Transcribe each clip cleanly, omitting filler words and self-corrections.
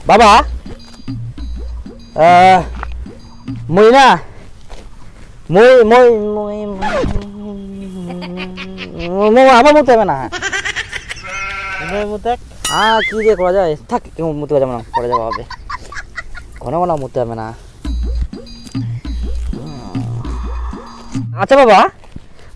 বাবা মই না মই আমার মতো হবে না কি দিয়ে করা যায় থাক কেউ মুতে যাবে না পরে যাওয়া হবে ঘন ঘন মুতে হবে না আচ্ছা বাবা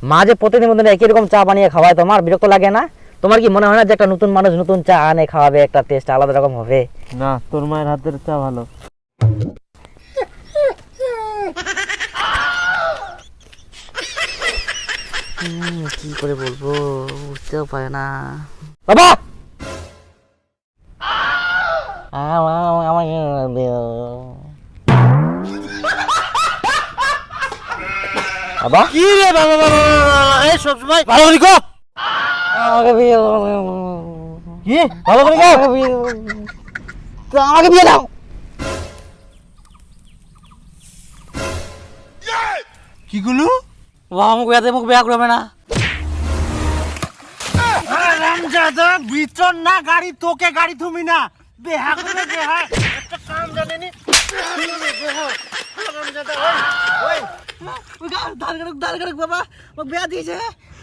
মা যে প্রতিদিন মধ্যে একই রকম চা বানিয়ে খাওয়ায় তোমার বিরক্ত লাগে না তোমার কি মনে হয় না যে একটা নতুন মানুষ নতুন চা আনে খাওয়াবে একটা টেস্ট আলাদা রকম হবে না তোর মায়ের হাতের চা ভালো কি করে বলবো বুঝতেও পারে না বাবা বাবা কি রে বাবা বাবা এই সব সময় ভালো করে কো আমাকে বিয়ে কি ভালো করে কো আমাকে বিয়ে দাও কি গুলো বাবা আমাকে বিয়ে করবে না রামজাদা বিচন না গাড়ি তোকে গাড়ি তুমি না বেহা করে বেহা একটা কাম জানেনি রামজাদা ওই দাঁড় বাবা বিয়ে দিয়েছে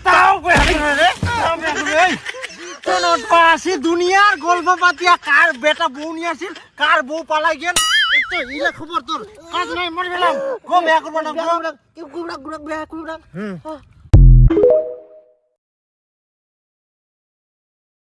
তাও বেহা করে রে তাও বেহা করে এই কোন পাশে দুনিয়ার গল্প পাতিয়া কার বেটা বউ নিয়ে আসিল কার বউ পালাই গেল তো ইলা খবর তোর কাজ নাই মরে গেলাম গো বেহা করব না গো বিয়ে করবে না